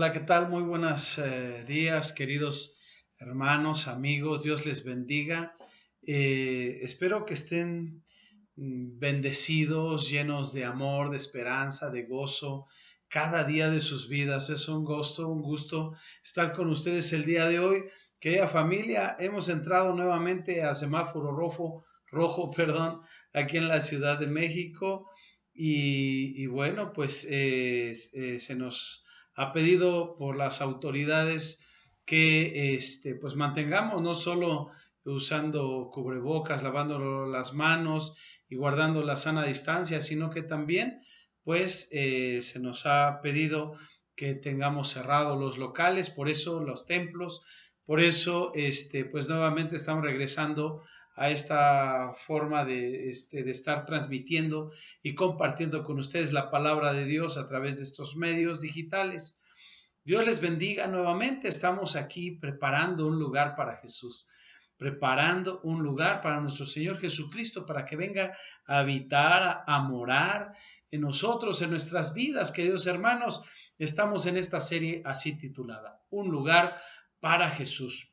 Hola, ¿qué tal? Muy buenos días, queridos hermanos, amigos. Dios les bendiga. Espero que estén bendecidos, llenos de amor, de esperanza, de gozo. Cada día de sus vidas es un gusto estar con ustedes el día de hoy. Querida familia, hemos entrado nuevamente a semáforo rojo, perdón, aquí en la Ciudad de México. Y bueno, pues se nos ha pedido por las autoridades que pues mantengamos no solo usando cubrebocas, lavando las manos y guardando la sana distancia, sino que también pues se nos ha pedido que tengamos cerrados los locales, por eso los templos, por eso pues nuevamente estamos regresando a esta forma de estar transmitiendo y compartiendo con ustedes la palabra de Dios a través de estos medios digitales. Dios les bendiga nuevamente. Estamos aquí preparando un lugar para Jesús, preparando un lugar para nuestro Señor Jesucristo, para que venga a habitar, a morar en nosotros, en nuestras vidas, queridos hermanos. Estamos en esta serie así titulada, Un lugar para Jesús.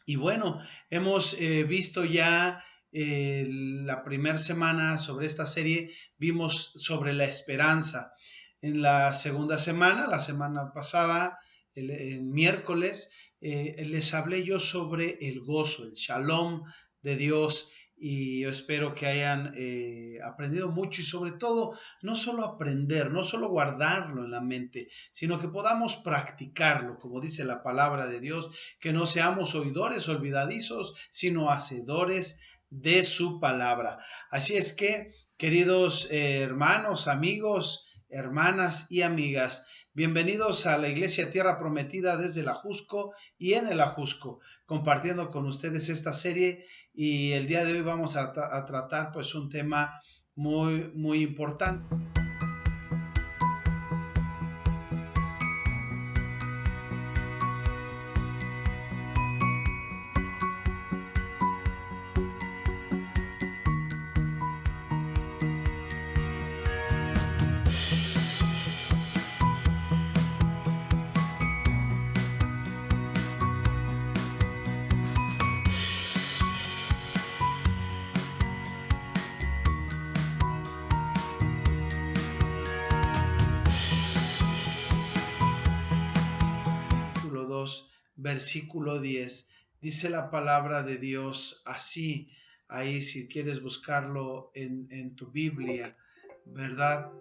Y bueno, hemos visto ya la primera semana sobre esta serie, vimos sobre la esperanza. En la segunda semana, la semana pasada, el miércoles, les hablé yo sobre el gozo, el shalom de Dios, y yo espero que hayan aprendido mucho y sobre todo, no solo aprender, no solo guardarlo en la mente, sino que podamos practicarlo, como dice la palabra de Dios, que no seamos oidores olvidadizos, sino hacedores de su palabra. Así es que, queridos hermanos, amigos, hermanas y amigas, bienvenidos a la Iglesia Tierra Prometida desde el Ajusco y en el Ajusco, compartiendo con ustedes esta serie, y el día de hoy vamos a tratar pues un tema muy importante. Versículo 10, dice la palabra de Dios así, ahí si quieres buscarlo en tu Biblia, ¿verdad?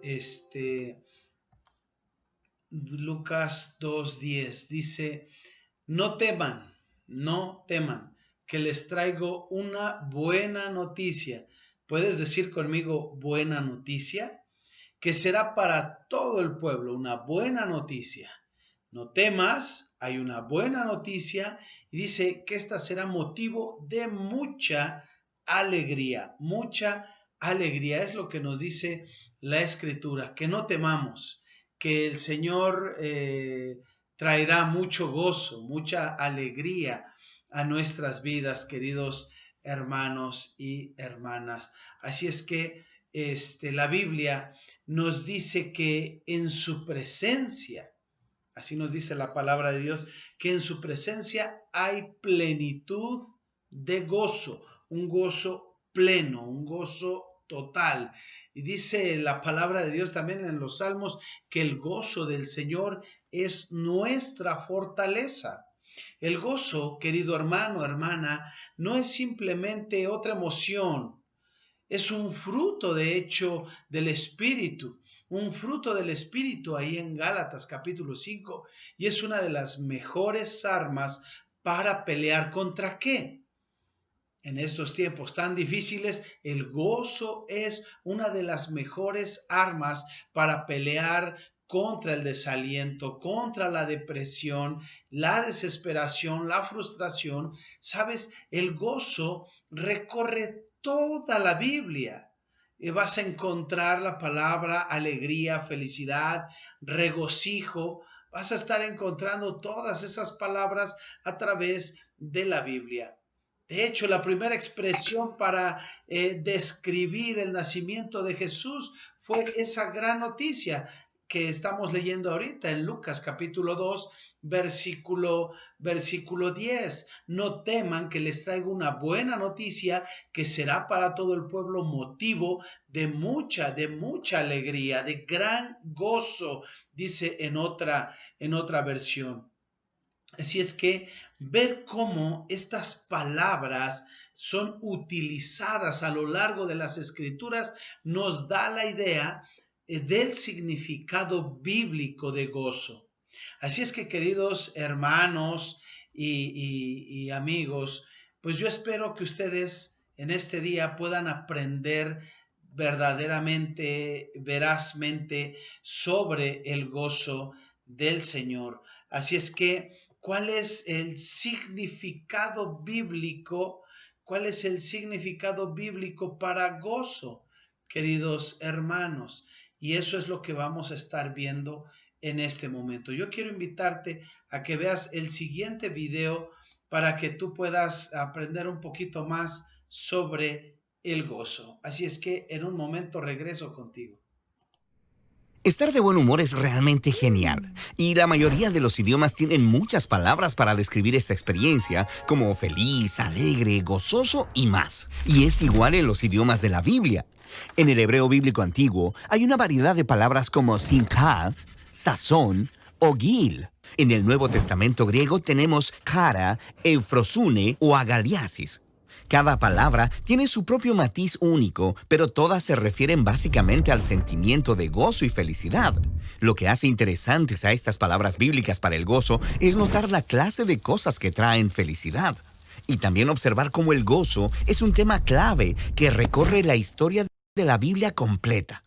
Lucas 2:10 dice, no teman, que les traigo una buena noticia. ¿Puedes decir conmigo buena noticia? Que será para todo el pueblo una buena noticia. No temas, hay una buena noticia y dice que esta será motivo de mucha alegría. Mucha alegría es lo que nos dice la Escritura, que no temamos, que el Señor traerá mucho gozo, mucha alegría a nuestras vidas, queridos hermanos y hermanas. Así es que la Biblia nos dice que en su presencia, así nos dice la palabra de Dios, que en su presencia hay plenitud de gozo, un gozo pleno, un gozo total. Y dice la palabra de Dios también en los Salmos que el gozo del Señor es nuestra fortaleza. El gozo, querido hermano, hermana, no es simplemente otra emoción, es un fruto, de hecho, del Espíritu. Un fruto del Espíritu ahí en Gálatas capítulo 5, y es una de las mejores armas para pelear ¿contra qué? En estos tiempos tan difíciles, el gozo es una de las mejores armas para pelear contra el desaliento, contra la depresión, la desesperación, la frustración. ¿Sabes? El gozo recorre toda la Biblia. Vas a encontrar la palabra alegría, felicidad, regocijo. Vas a estar encontrando todas esas palabras a través de la Biblia. De hecho, la primera expresión para describir el nacimiento de Jesús fue esa gran noticia. que estamos leyendo ahorita en Lucas capítulo 2, versículo 10. No teman, que les traigo una buena noticia que será para todo el pueblo motivo de mucha alegría, de gran gozo, dice en otra versión. Así es que ver cómo estas palabras son utilizadas a lo largo de las Escrituras nos da la idea del significado bíblico de gozo. Así es que, queridos hermanos y amigos, pues yo espero que ustedes en este día puedan aprender verdaderamente, verazmente sobre el gozo del Señor. Así es que, ¿cuál es el significado bíblico? ¿Cuál es el significado bíblico para gozo, queridos hermanos? Y eso es lo que vamos a estar viendo en este momento. Yo quiero invitarte a que veas el siguiente video para que tú puedas aprender un poquito más sobre el gozo. Así es que en un momento regreso contigo. Estar de buen humor es realmente genial, y la mayoría de los idiomas tienen muchas palabras para describir esta experiencia, como feliz, alegre, gozoso y más. Y es igual en los idiomas de la Biblia. En el hebreo bíblico antiguo hay una variedad de palabras como simcha, sazón o gil. En el Nuevo Testamento griego tenemos chara, eufrosune o agaliasis. Cada palabra tiene su propio matiz único, pero todas se refieren básicamente al sentimiento de gozo y felicidad. Lo que hace interesantes a estas palabras bíblicas para el gozo es notar la clase de cosas que traen felicidad. Y también observar cómo el gozo es un tema clave que recorre la historia de la Biblia completa.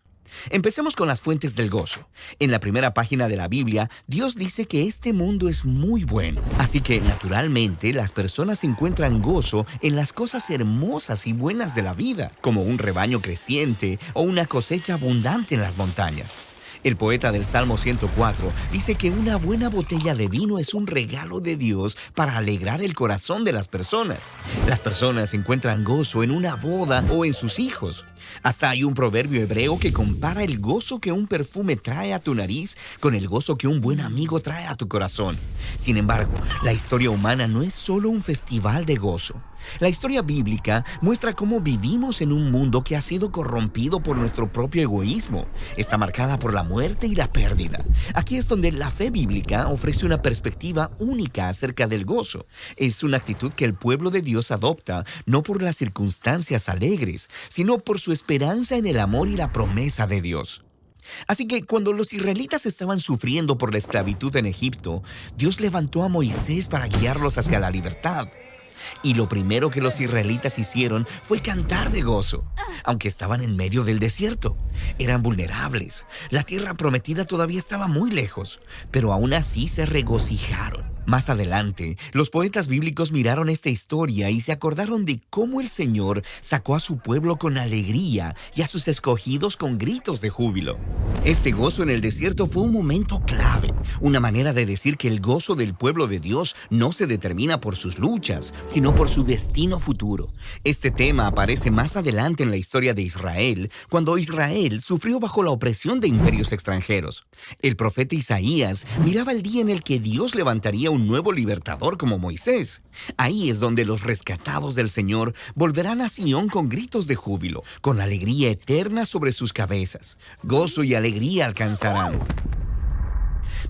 Empecemos con las fuentes del gozo. En la primera página de la Biblia, Dios dice que este mundo es muy bueno. Así que, naturalmente, las personas encuentran gozo en las cosas hermosas y buenas de la vida, como un rebaño creciente o una cosecha abundante en las montañas. El poeta del Salmo 104 dice que una buena botella de vino es un regalo de Dios para alegrar el corazón de las personas. Las personas encuentran gozo en una boda o en sus hijos. Hasta hay un proverbio hebreo que compara el gozo que un perfume trae a tu nariz con el gozo que un buen amigo trae a tu corazón. Sin embargo, la historia humana no es solo un festival de gozo. La historia bíblica muestra cómo vivimos en un mundo que ha sido corrompido por nuestro propio egoísmo. Está marcada por la muerte y la pérdida. Aquí es donde la fe bíblica ofrece una perspectiva única acerca del gozo. Es una actitud que el pueblo de Dios adopta, no por las circunstancias alegres, sino por su esperanza en el amor y la promesa de Dios. Así que cuando los israelitas estaban sufriendo por la esclavitud en Egipto, Dios levantó a Moisés para guiarlos hacia la libertad. Y lo primero que los israelitas hicieron fue cantar de gozo, aunque estaban en medio del desierto. Eran vulnerables. La tierra prometida todavía estaba muy lejos, pero aún así se regocijaron. Más adelante, los poetas bíblicos miraron esta historia y se acordaron de cómo el Señor sacó a su pueblo con alegría y a sus escogidos con gritos de júbilo. Este gozo en el desierto fue un momento clave, una manera de decir que el gozo del pueblo de Dios no se determina por sus luchas, sino por su destino futuro. Este tema aparece más adelante en la historia de Israel, cuando Israel sufrió bajo la opresión de imperios extranjeros. El profeta Isaías miraba el día en el que Dios levantaría un nuevo libertador como Moisés. Ahí es donde los rescatados del Señor volverán a Sión con gritos de júbilo, con alegría eterna sobre sus cabezas. Gozo y alegría alcanzarán.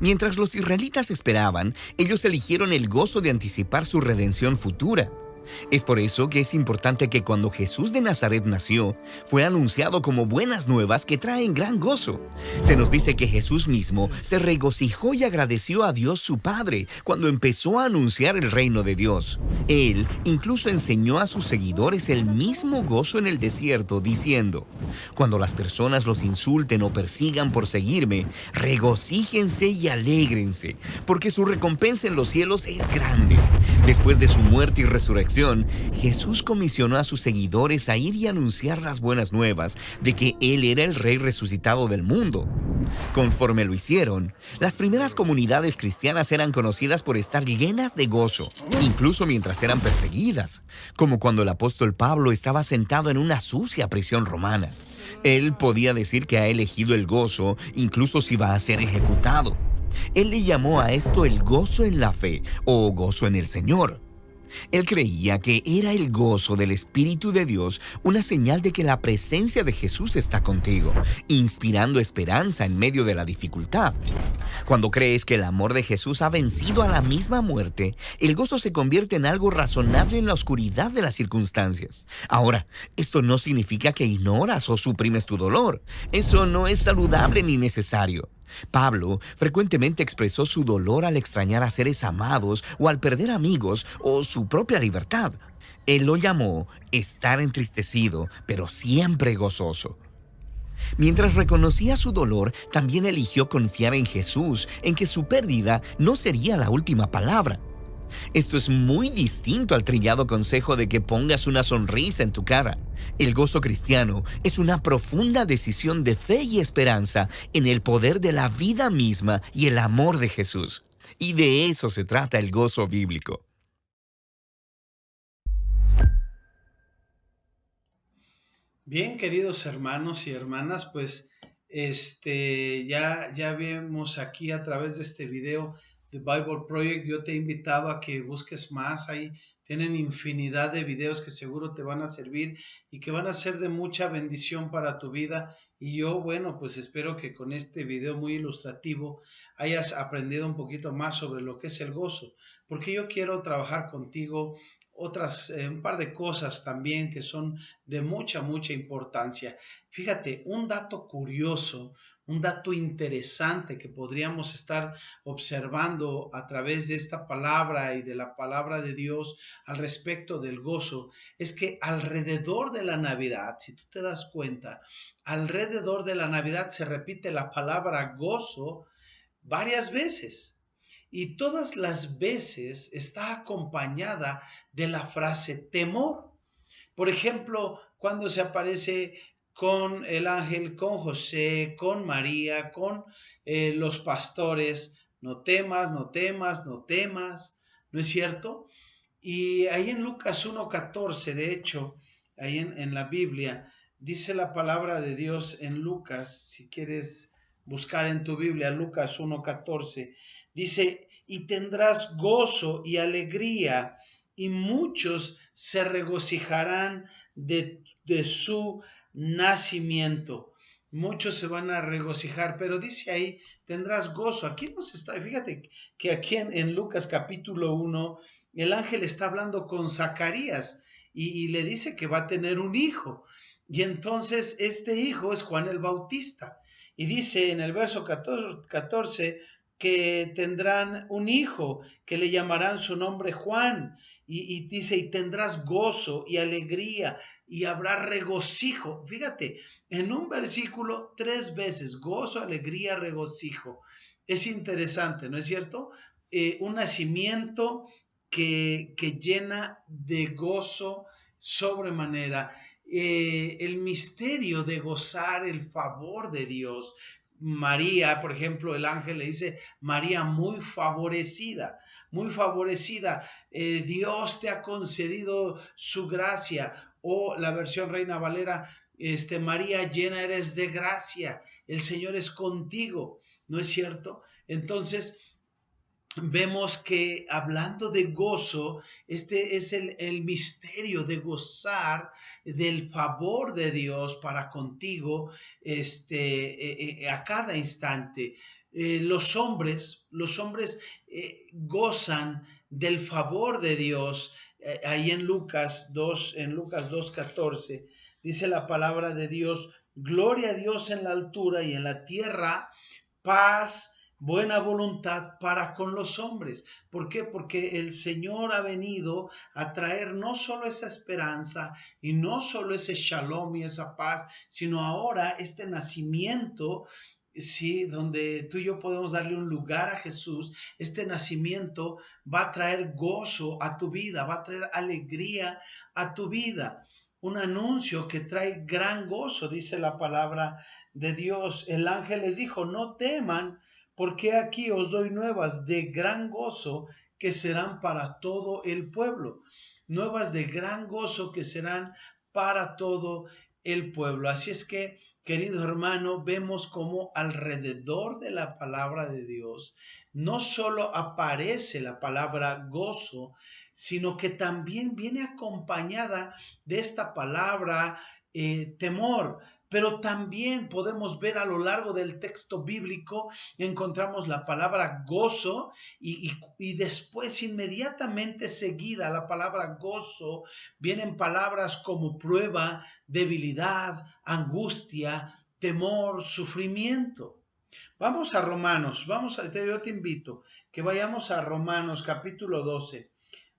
Mientras los israelitas esperaban, ellos eligieron el gozo de anticipar su redención futura. Es por eso que es importante que cuando Jesús de Nazaret nació, fue anunciado como buenas nuevas que traen gran gozo. Se nos dice que Jesús mismo se regocijó y agradeció a Dios su Padre cuando empezó a anunciar el reino de Dios. Él incluso enseñó a sus seguidores el mismo gozo en el desierto, diciendo: cuando las personas los insulten o persigan por seguirme, regocíjense y alégrense, porque su recompensa en los cielos es grande. Después de su muerte y resurrección, Jesús comisionó a sus seguidores a ir y anunciar las buenas nuevas de que Él era el Rey resucitado del mundo. Conforme lo hicieron, las primeras comunidades cristianas eran conocidas por estar llenas de gozo, incluso mientras eran perseguidas, como cuando el apóstol Pablo estaba sentado en una sucia prisión romana. Él podía decir que ha elegido el gozo, incluso si va a ser ejecutado. Él le llamó a esto el gozo en la fe o gozo en el Señor. Él creía que era el gozo del Espíritu de Dios una señal de que la presencia de Jesús está contigo, inspirando esperanza en medio de la dificultad. Cuando crees que el amor de Jesús ha vencido a la misma muerte, el gozo se convierte en algo razonable en la oscuridad de las circunstancias. Ahora, esto no significa que ignoras o suprimes tu dolor. Eso no es saludable ni necesario. Pablo frecuentemente expresó su dolor al extrañar a seres amados o al perder amigos o su propia libertad. Él lo llamó estar entristecido, pero siempre gozoso. Mientras reconocía su dolor, también eligió confiar en Jesús, en que su pérdida no sería la última palabra. Esto es muy distinto al trillado consejo de que pongas una sonrisa en tu cara. El gozo cristiano es una profunda decisión de fe y esperanza en el poder de la vida misma y el amor de Jesús. Y de eso se trata el gozo bíblico. Bien, queridos hermanos y hermanas, pues ya vemos aquí a través de este video The Bible Project. Yo te he invitado a que busques más. Ahí tienen infinidad de videos que seguro te van a servir y que van a ser de mucha bendición para tu vida. Y yo, bueno, pues espero que con este video muy ilustrativo hayas aprendido un poquito más sobre lo que es el gozo, porque yo quiero trabajar contigo un par de cosas también que son de mucha importancia. Fíjate, un dato curioso, un dato interesante que podríamos estar observando a través de esta palabra y de la palabra de Dios al respecto del gozo, es que alrededor de la Navidad, si tú te das cuenta, alrededor de la Navidad se repite la palabra gozo varias veces. Y todas las veces está acompañada de la frase temor. Por ejemplo, cuando se aparece con el ángel, con José, con María, con los pastores, no temas, no temas, no temas, ¿no es cierto? Y ahí en Lucas 1:14, de hecho, ahí en la Biblia, dice la palabra de Dios en Lucas, si quieres buscar en tu Biblia, Lucas 1:14, dice, y tendrás gozo y alegría, y muchos se regocijarán de su nacimiento. Muchos se van a regocijar, pero dice ahí, tendrás gozo. Aquí nos está, fíjate que aquí en Lucas capítulo 1, el ángel está hablando con Zacarías y le dice que va a tener un hijo. Y entonces este hijo es Juan el Bautista. Y dice en el verso 14 que tendrán un hijo, que le llamarán su nombre Juan. Y dice, y tendrás gozo y alegría y habrá regocijo. Fíjate, en un versículo 3 veces, gozo, alegría, regocijo. Es interesante, ¿no es cierto? Un nacimiento que llena de gozo sobremanera. El misterio de gozar el favor de Dios. María, por ejemplo, el ángel le dice, María muy favorecida, muy favorecida. Dios te ha concedido su gracia. O la versión Reina Valera, María, llena eres de gracia, el Señor es contigo, ¿no es cierto? Entonces, vemos que hablando de gozo, este es el misterio de gozar del favor de Dios para contigo a cada instante. Los hombres gozan del favor de Dios. Ahí en Lucas 2:14, dice la palabra de Dios, gloria a Dios en la altura y en la tierra, paz, buena voluntad para con los hombres. ¿Por qué? Porque el Señor ha venido a traer no solo esa esperanza y no solo ese shalom y esa paz, sino ahora este nacimiento, sí, donde tú y yo podemos darle un lugar a Jesús. Este nacimiento va a traer gozo a tu vida, va a traer alegría a tu vida. Un anuncio que trae gran gozo, dice la palabra de Dios. El ángel les dijo, no teman, porque aquí os doy nuevas de gran gozo que serán para todo el pueblo. Nuevas de gran gozo que serán para todo el pueblo. Así es que, querido hermano, vemos como alrededor de la palabra de Dios no solo aparece la palabra gozo, sino que también viene acompañada de esta palabra temor. Pero también podemos ver a lo largo del texto bíblico, encontramos la palabra gozo y después inmediatamente seguida la palabra gozo vienen palabras como prueba, debilidad, angustia, temor, sufrimiento. Vamos a Romanos, yo te invito que vayamos a Romanos capítulo 12.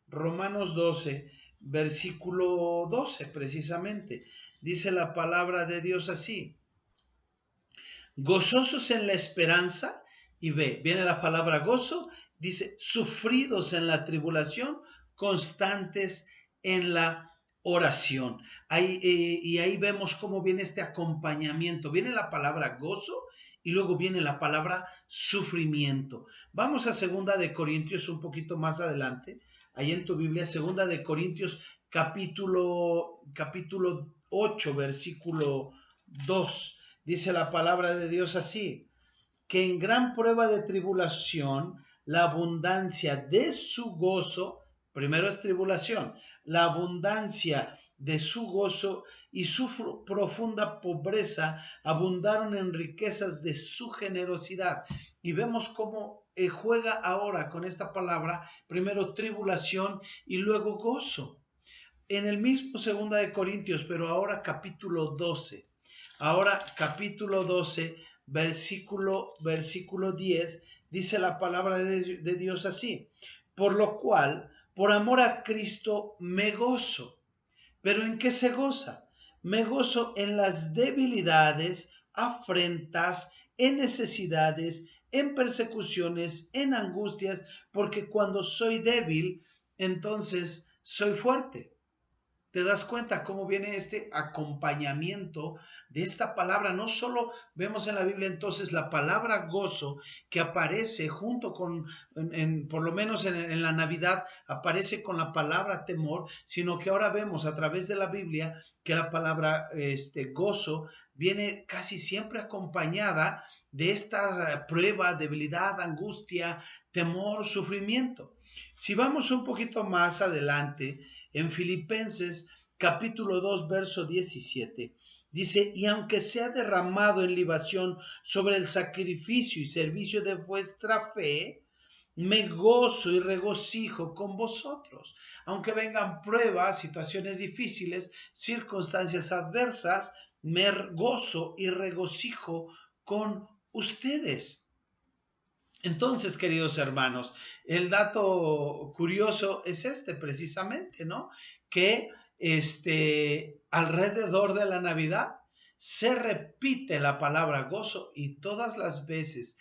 Romanos 12, versículo 12 precisamente. Dice la palabra de Dios así: gozosos en la esperanza, y viene la palabra gozo, dice sufridos en la tribulación, constantes en la oración. Y ahí vemos cómo viene este acompañamiento. Viene la palabra gozo y luego viene la palabra sufrimiento. Vamos a 2 de Corintios un poquito más adelante. Ahí en tu Biblia, 2 de Corintios capítulo 8, versículo 2. Dice la palabra de Dios así: que en gran prueba de tribulación, la abundancia de su gozo, primero es tribulación, la abundancia de su gozo y su profunda pobreza abundaron en riquezas de su generosidad. Y vemos cómo juega ahora con esta palabra, primero tribulación y luego gozo. En el mismo 2 de Corintios, pero ahora capítulo 12. Ahora capítulo 12, versículo 10, dice la palabra de Dios así: por lo cual, por amor a Cristo, me gozo. ¿Pero en qué se goza? Me gozo en las debilidades, afrentas, en necesidades, en persecuciones, en angustias, porque cuando soy débil, entonces soy fuerte. ¿Te das cuenta cómo viene este acompañamiento de esta palabra? No solo vemos en la Biblia entonces la palabra gozo que aparece junto con, por lo menos en la Navidad, aparece con la palabra temor, sino que ahora vemos a través de la Biblia que la palabra gozo viene casi siempre acompañada de esta prueba, debilidad, angustia, temor, sufrimiento. Si vamos un poquito más adelante, en Filipenses capítulo 2, verso 17, dice: y aunque sea derramado en libación sobre el sacrificio y servicio de vuestra fe, me gozo y regocijo con vosotros. Aunque vengan pruebas, situaciones difíciles, circunstancias adversas, me gozo y regocijo con ustedes. Entonces, queridos hermanos, el dato curioso es precisamente, ¿no? Que alrededor de la Navidad se repite la palabra gozo, y todas las veces,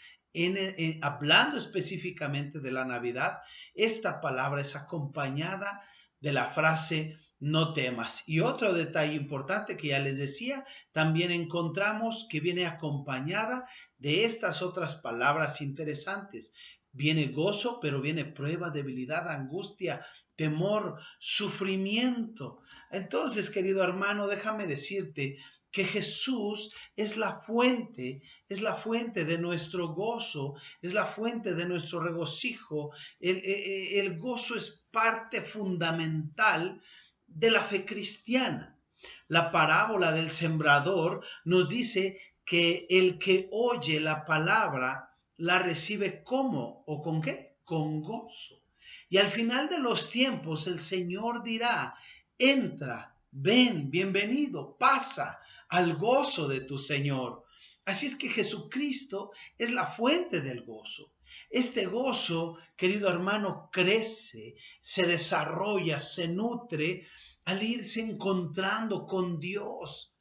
hablando específicamente de la Navidad, esta palabra es acompañada de la frase no temas. Y otro detalle importante que ya les decía, también encontramos que viene acompañada de estas otras palabras interesantes. Viene gozo, pero viene prueba, debilidad, angustia, temor, sufrimiento. Entonces, querido hermano, déjame decirte que Jesús es la fuente de nuestro gozo, es la fuente de nuestro regocijo. El gozo es parte fundamental de la fe cristiana. La parábola del sembrador nos dice que el que oye la palabra la recibe ¿cómo? ¿O con qué? Con gozo. Y al final de los tiempos el Señor dirá: entra, ven, bienvenido, pasa al gozo de tu Señor. Así es que Jesucristo es la fuente del gozo. Este gozo, querido hermano, crece, se desarrolla, se nutre al irse encontrando con Dios.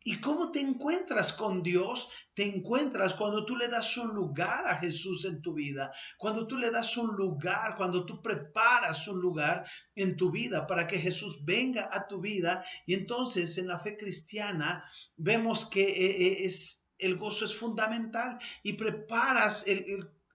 ¿Y cómo te encuentras con Dios? Te encuentras cuando tú le das un lugar a Jesús en tu vida, cuando tú le das un lugar, cuando tú preparas un lugar en tu vida para que Jesús venga a tu vida. Y entonces en la fe cristiana vemos que el gozo es fundamental, y preparas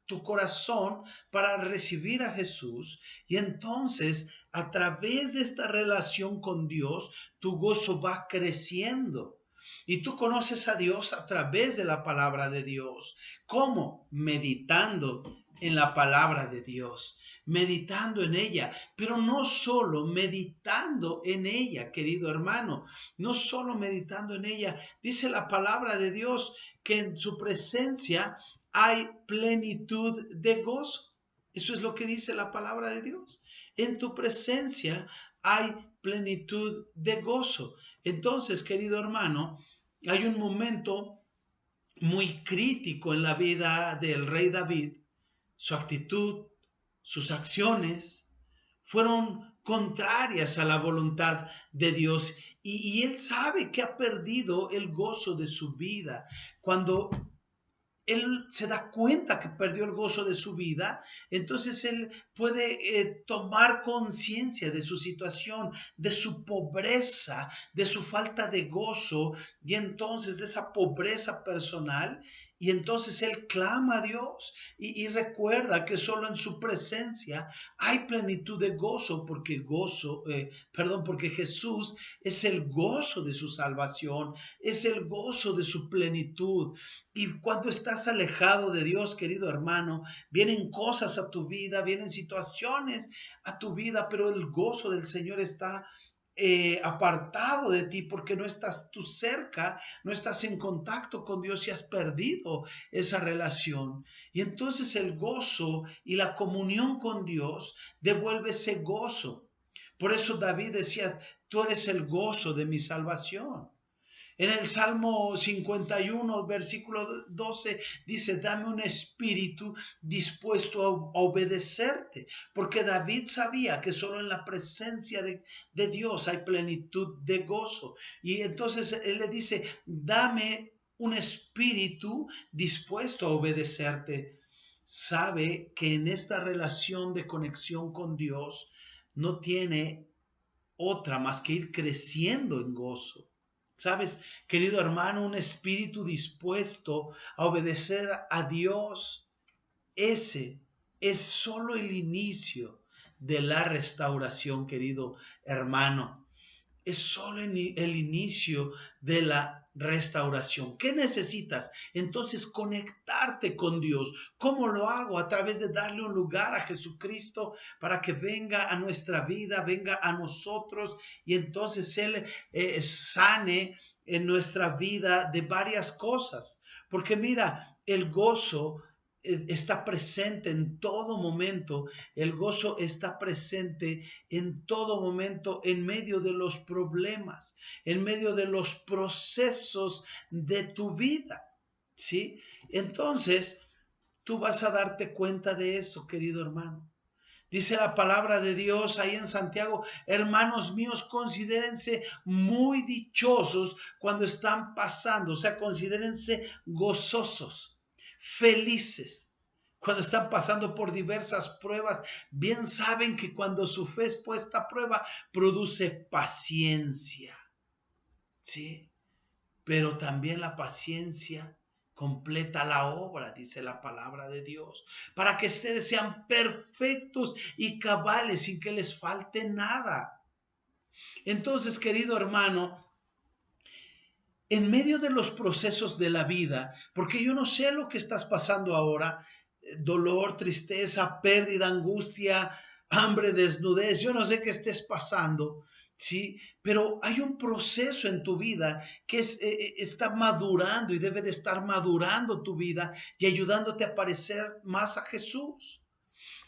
tu corazón para recibir a Jesús, y entonces a través de esta relación con Dios, tu gozo va creciendo. Y tú conoces a Dios a través de la palabra de Dios. ¿Cómo? Meditando en la palabra de Dios, meditando en ella, pero no solo meditando en ella, querido hermano, no solo meditando en ella. Dice la palabra de Dios que en su presencia hay plenitud de gozo. Eso es lo que dice la palabra de Dios. En tu presencia hay plenitud de gozo. Entonces, querido hermano, hay un momento muy crítico en la vida del rey David. Su actitud, sus acciones fueron contrarias a la voluntad de Dios, y él sabe que ha perdido el gozo de su vida. Cuando él se da cuenta que perdió el gozo de su vida, entonces él puede tomar conciencia de su situación, de su pobreza, de su falta de gozo, y entonces de esa pobreza personal. Y entonces él clama a Dios y recuerda que solo en su presencia hay plenitud de gozo, porque Jesús es el gozo de su salvación, es el gozo de su plenitud. Y cuando estás alejado de Dios, querido hermano, vienen cosas a tu vida, vienen situaciones a tu vida, pero el gozo del Señor está apartado de ti, porque no estás tú cerca, no estás en contacto con Dios y has perdido esa relación. Y entonces el gozo y la comunión con Dios devuelve ese gozo. Por eso David decía: tú eres el gozo de mi salvación. En el Salmo 51, versículo 12, dice: dame un espíritu dispuesto a obedecerte. Porque David sabía que solo en la presencia de Dios hay plenitud de gozo. Y entonces él le dice: dame un espíritu dispuesto a obedecerte. Sabe que en esta relación de conexión con Dios no tiene otra más que ir creciendo en gozo. ¿Sabes, querido hermano? Un espíritu dispuesto a obedecer a Dios, ese es solo el inicio de la restauración, querido hermano. Es solo el inicio de la restauración. ¿Qué necesitas? Entonces, conectarte con Dios. ¿Cómo lo hago? A través de darle un lugar a Jesucristo para que venga a nuestra vida, venga a nosotros, y entonces Él sane en nuestra vida de varias cosas. Porque mira, el gozo está presente en todo momento. El gozo está presente en todo momento, en medio de los problemas, en medio de los procesos de tu vida, ¿sí? Entonces, tú vas a darte cuenta de esto, querido hermano. Dice la palabra de Dios ahí en Santiago: hermanos míos, considérense muy dichosos cuando están pasando, o sea, considérense gozosos, felices, cuando están pasando por diversas pruebas. Bien saben que cuando su fe es puesta a prueba, produce paciencia, ¿sí? Pero también la paciencia completa la obra, dice la palabra de Dios, para que ustedes sean perfectos y cabales, sin que les falte nada. Entonces, querido hermano, en medio de los procesos de la vida, porque yo no sé lo que estás pasando ahora, dolor, tristeza, pérdida, angustia, hambre, desnudez, yo no sé qué estés pasando, ¿sí? Pero hay un proceso en tu vida que está madurando, y debe de estar madurando tu vida y ayudándote a parecer más a Jesús.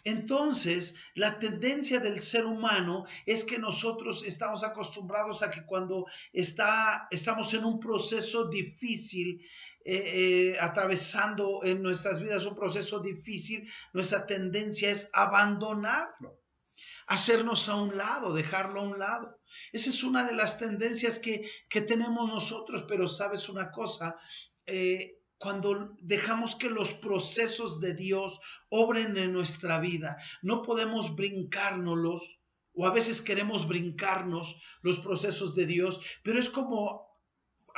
Entonces, la tendencia del ser humano es que nosotros estamos acostumbrados a que cuando estamos en un proceso difícil, atravesando en nuestras vidas un proceso difícil, nuestra tendencia es abandonarlo, hacernos a un lado, dejarlo a un lado. Esa es una de las tendencias que tenemos nosotros. Pero sabes una cosa, cuando dejamos que los procesos de Dios obren en nuestra vida, no podemos brincárnoslos, o a veces queremos brincarnos los procesos de Dios, pero es como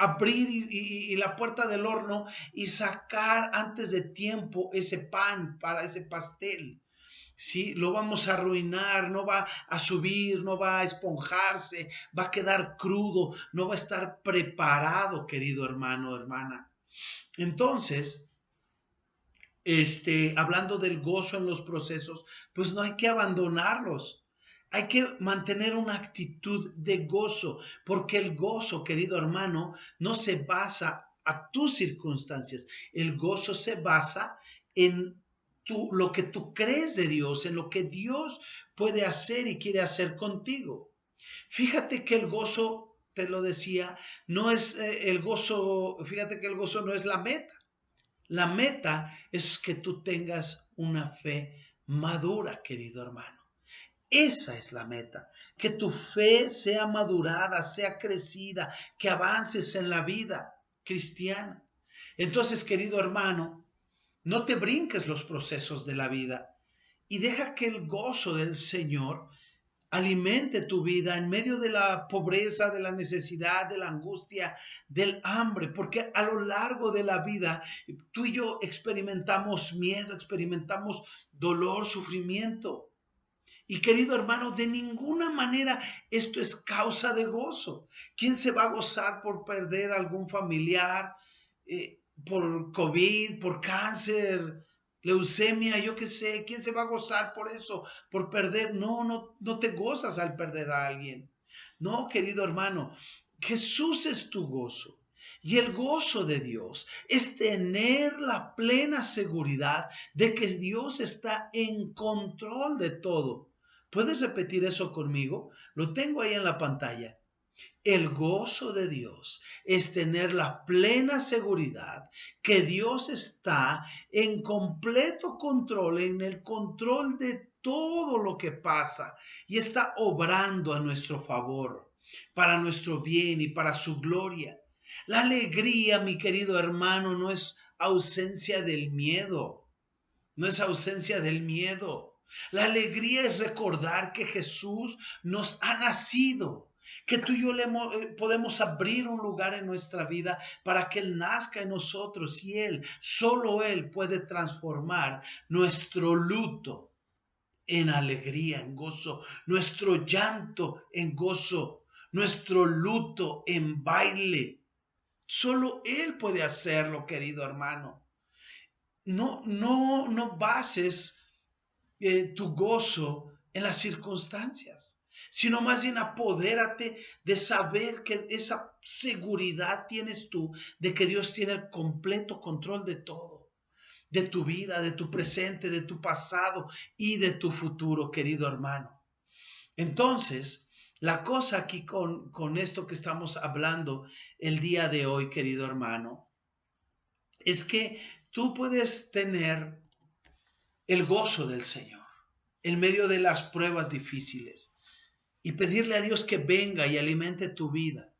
abrir y la puerta del horno y sacar antes de tiempo ese pan para ese pastel. Sí, lo vamos a arruinar, no va a subir, no va a esponjarse, va a quedar crudo, no va a estar preparado, querido hermano, hermana. Entonces, hablando del gozo en los procesos, pues no hay que abandonarlos. Hay que mantener una actitud de gozo, porque el gozo, querido hermano, no se basa a tus circunstancias. El gozo se basa en lo que tú crees de Dios, en lo que Dios puede hacer y quiere hacer contigo. Fíjate que el gozo, te lo decía, no es el gozo, fíjate que el gozo no es la meta. La meta es que tú tengas una fe madura, querido hermano. Esa es la meta, que tu fe sea madurada, sea crecida, que avances en la vida cristiana. Entonces, querido hermano, no te brinques los procesos de la vida y deja que el gozo del Señor alimente tu vida en medio de la pobreza, de la necesidad, de la angustia, del hambre, porque a lo largo de la vida tú y yo experimentamos miedo, experimentamos dolor, sufrimiento. Y querido hermano, de ninguna manera esto es causa de gozo. ¿Quién se va a gozar por perder algún familiar, por COVID, por cáncer, leucemia, yo qué sé? ¿Quién se va a gozar por eso? Por perder. No te gozas al perder a alguien. No, querido hermano, Jesús es tu gozo. Y el gozo de Dios es tener la plena seguridad de que Dios está en control de todo. ¿Puedes repetir eso conmigo? Lo tengo ahí en la pantalla. El gozo de Dios es tener la plena seguridad que Dios está en completo control, en el control de todo lo que pasa y está obrando a nuestro favor, para nuestro bien y para su gloria. La alegría, mi querido hermano, no es ausencia del miedo, no es ausencia del miedo. La alegría es recordar que Jesús nos ha nacido, que tú y yo podemos abrir un lugar en nuestra vida para que Él nazca en nosotros y solo Él puede transformar nuestro luto en alegría, en gozo, nuestro llanto en gozo, nuestro luto en baile. Solo Él puede hacerlo, querido hermano. No bases tu gozo en las circunstancias, sino más bien apodérate de saber que esa seguridad tienes tú de que Dios tiene el completo control de todo, de tu vida, de tu presente, de tu pasado y de tu futuro, querido hermano. Entonces, la cosa aquí con esto que estamos hablando el día de hoy, querido hermano, es que tú puedes tener el gozo del Señor en medio de las pruebas difíciles y pedirle a Dios que venga y alimente tu vida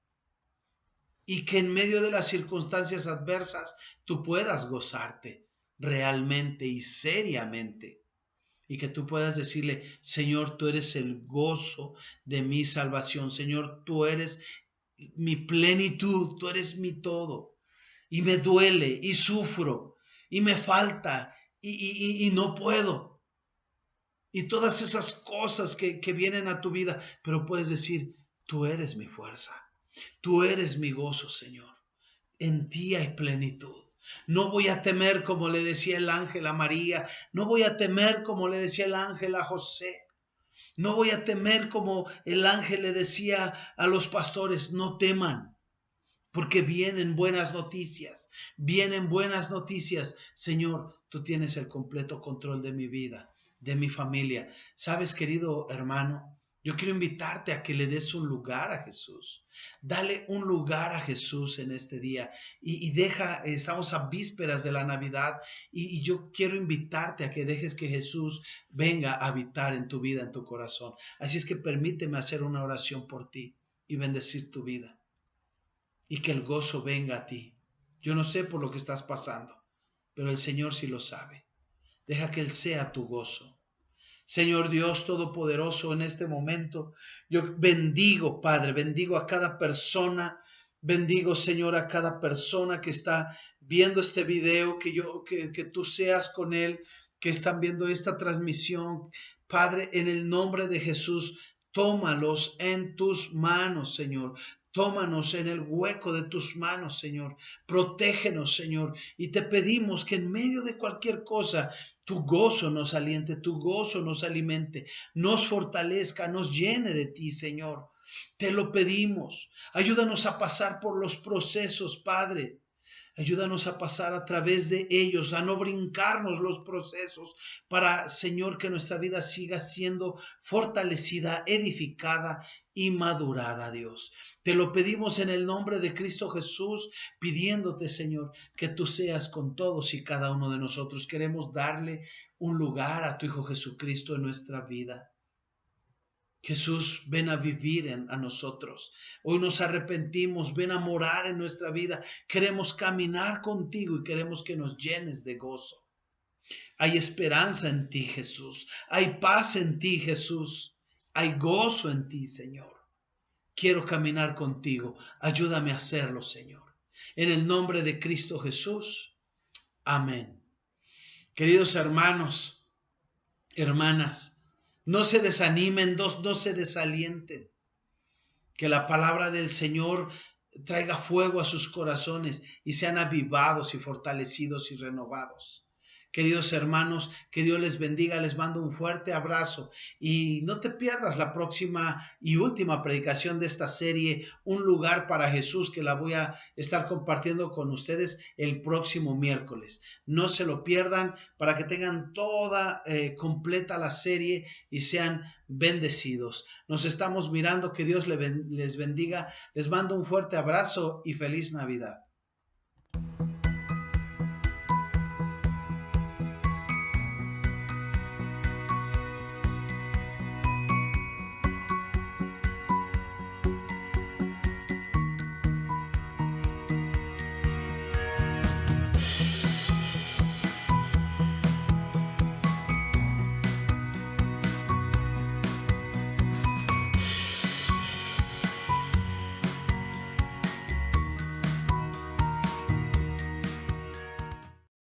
y que en medio de las circunstancias adversas tú puedas gozarte realmente y seriamente y que tú puedas decirle: Señor, tú eres el gozo de mi salvación, Señor, tú eres mi plenitud, tú eres mi todo, y me duele y sufro y me falta y no puedo. Y todas esas cosas que vienen a tu vida, pero puedes decir: tú eres mi fuerza, tú eres mi gozo, Señor. En ti hay plenitud. No voy a temer como le decía el ángel a María, no voy a temer como le decía el ángel a José, no voy a temer como el ángel le decía a los pastores: no teman, porque vienen buenas noticias, vienen buenas noticias. Señor, tú tienes el completo control de mi vida, de mi familia. ¿Sabes, querido hermano? Yo quiero invitarte a que le des un lugar a Jesús. Dale un lugar a Jesús en este día y estamos a vísperas de la Navidad y yo quiero invitarte a que dejes que Jesús venga a habitar en tu vida, en tu corazón. Así es que permíteme hacer una oración por ti y bendecir tu vida y que el gozo venga a ti. Yo no sé por lo que estás pasando, pero el Señor sí lo sabe. Deja que Él sea tu gozo. Señor Dios Todopoderoso, en este momento yo bendigo, Padre, bendigo a cada persona Bendigo, Señor, a cada persona que está viendo este video, que tú seas con él, que están viendo esta transmisión. Padre, en el nombre de Jesús, tómalos en tus manos, Señor. Tómanos en el hueco de tus manos, Señor. Protégenos, Señor. Y te pedimos que en medio de cualquier cosa, tu gozo nos aliente, tu gozo nos alimente, nos fortalezca, nos llene de ti, Señor. Te lo pedimos. Ayúdanos a pasar por los procesos, Padre. Ayúdanos a pasar a través de ellos, a no brincarnos los procesos, para, Señor, que nuestra vida siga siendo fortalecida, edificada y madurada, Dios. Te lo pedimos en el nombre de Cristo Jesús, pidiéndote, Señor, que tú seas con todos y cada uno de nosotros. Queremos darle un lugar a tu Hijo Jesucristo en nuestra vida. Jesús, ven a vivir a nosotros. Hoy nos arrepentimos, ven a morar en nuestra vida. Queremos caminar contigo y queremos que nos llenes de gozo. Hay esperanza en ti, Jesús. Hay paz en ti, Jesús. Hay gozo en ti, Señor. Quiero caminar contigo. Ayúdame a hacerlo, Señor. En el nombre de Cristo Jesús. Amén. Queridos hermanos, hermanas, no se desanimen, no se desalienten. Que la palabra del Señor traiga fuego a sus corazones y sean avivados y fortalecidos y renovados. Queridos hermanos, que Dios les bendiga, les mando un fuerte abrazo y no te pierdas la próxima y última predicación de esta serie, Un lugar para Jesús, que la voy a estar compartiendo con ustedes el próximo miércoles. No se lo pierdan para que tengan toda completa la serie y sean bendecidos. Nos estamos mirando, que Dios les bendiga, les mando un fuerte abrazo y feliz Navidad.